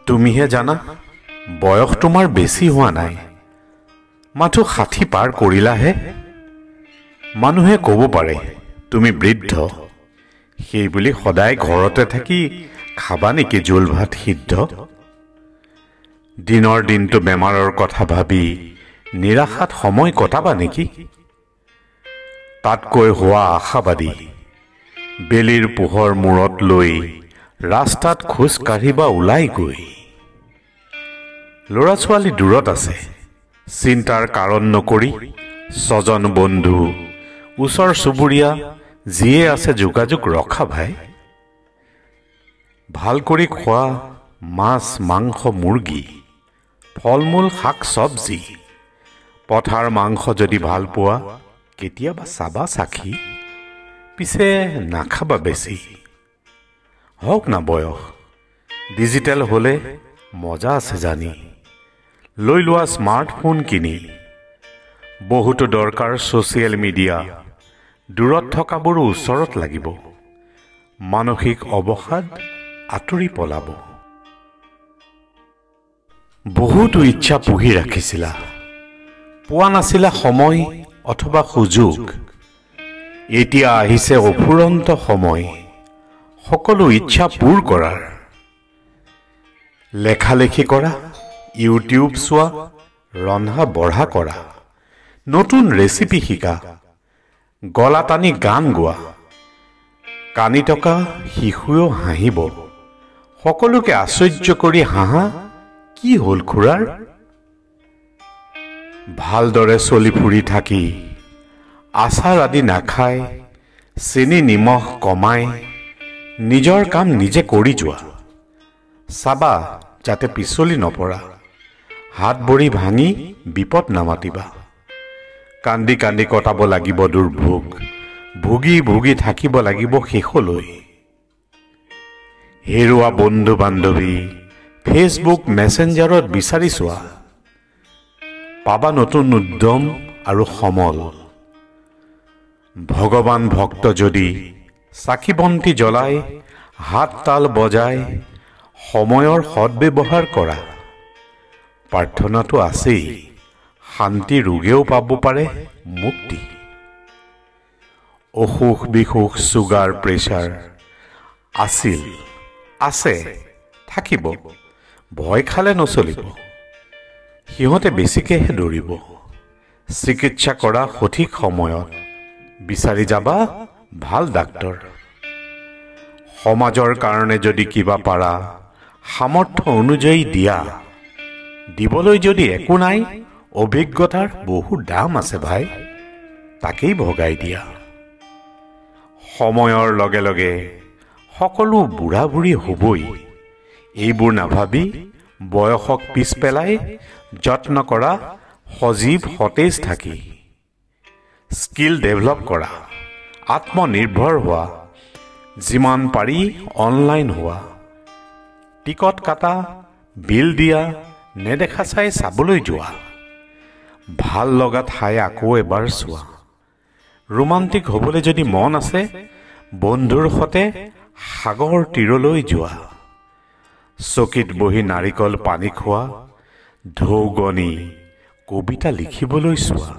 তুমিহে জানা বয়স তোমাৰ বেছি হোৱা নাই, মাথো 60 পাৰ কৰিলাহে। মানুহে ক'ব পাৰে তুমি বৃদ্ধ, সেই বুলি সদায় ঘৰতে থাকি খাবা নেকি জোল ভাত সিদ্ধ? দিনৰ দিনটো বেমাৰৰ কথা ভাবি নিৰাশাত সময় কটাবা নেকি? তাতকৈ হোৱা আশাবাদী, বেলিৰ পোহৰ মূৰত লৈ ৰাস্তাত খোজ কাঢ়িবা ওলাই গৈ। ল'ৰা ছোৱালী দূৰত আছে, চিন্তাৰ কাৰণ নকৰি স্বজন বন্ধু ওচৰ চুবুৰীয়া যিয়ে আছে যোগাযোগ ৰখা ভাই। ভাল কৰি খোৱা মাছ মাংস মুৰ্গী, ফল মূল শাক চবজি, পথাৰ মাংস যদি ভাল পোৱা কেতিয়াবা চাবা চাখি, পিছে নাখাবা বেছি। হওক না বয়স, ডিজিটেল হ'লে মজা আছে জানি, লৈ লোৱা স্মাৰ্টফোন কিনি। বহুতো দৰকাৰ ছ'চিয়েল মিডিয়া, দূৰত থকাবোৰো ওচৰত লাগিব, মানসিক অৱসাদ আঁতৰি পলাব। বহুতো ইচ্ছা পুহি ৰাখিছিলা, পোৱা নাছিলা সময় অথবা সুযোগ। এতিয়া আহিছে অফুৰন্ত সময় সকলো ইচ্ছা পূৰ কৰাৰ। লেখালেখি কৰা, ইউটিউব চোৱা, ৰন্ধা বঢ়া কৰা, নতুন ৰেচিপি শিকা, গলা টানি গান গোৱা, কানি টকা শিশুৱেও হাঁহিব। সকলোকে আশ্চৰ্য কৰি হাঁহা কি হ'ল খুৰাৰ? ভালদৰে চলি ফুৰি থাকি আচাৰ আদি নাখায়, চেনি নিমখ কমাই নিজৰ কাম নিজে কৰি যোৱা। চাবা যাতে পিছলি নপৰা, হাত ভৰি ভাঙি বিপদ নামাতিবা। কান্দি কান্দি কটাব লাগিব দুৰ্ভোগ, ভুগি ভুগি থাকিব লাগিব শেষলৈ। হেৰুৱা বন্ধু বান্ধৱী ফেচবুক মেছেঞ্জাৰত বিচাৰি চোৱা, পাবা নতুন উদ্যম আৰু সমল। ভগৱান ভক্ত যদি চাকি বন্তি জ্বলাই হাত তাল বজাই সময়ৰ সদ্ব্যৱহাৰ কৰা, প্ৰাৰ্থনাটো আছেই, শান্তি ৰোগেও পাব পাৰে মুক্তি। অসুখ বিসুখ চুগাৰ প্ৰেছাৰ আছিল, আছে, থাকিব, ভয় খালে নচলিব। সিহঁতে বেছিকেহে দৌৰিব। চিকিৎসা কৰা সঠিক সময়ত, বিচাৰি যাবা ভাল ডাক্তৰ। সমাজৰ কাৰণে যদি কিবা পাৰা সামৰ্থ্য অনুযায়ী দিয়া, দিবলৈ যদি একো নাই অভিজ্ঞতাৰ বহু দাম আছে ভাই, তাকেই ভগাই দিয়া। সময়ৰ লগে লগে সকলো বুঢ়া বুঢ়ী হ'বই, এইবোৰ নাভাবি বয়সক পিছ পেলাই যত্ন কৰা সজীৱ সতেজ থাকি। স্কিল ডেভেলপ কৰা, আত্মনিৰ্ভৰ হোৱা, যিমান পাৰি অনলাইন হোৱা, টিকট কাটা, বিল দিয়া, নেদেখা চাই চাবলৈ যোৱা, ভাল লগা ঠাই আকৌ এবাৰ চোৱা। ৰোমান্টিক হ'বলৈ যদি মন আছে বন্ধুৰ সতে সাগৰ তীৰলৈ যোৱা। চকীত বহি নাৰিকল পানী খোৱা, ঢৌ গনি কবিতা লিখিবলৈ চোৱা।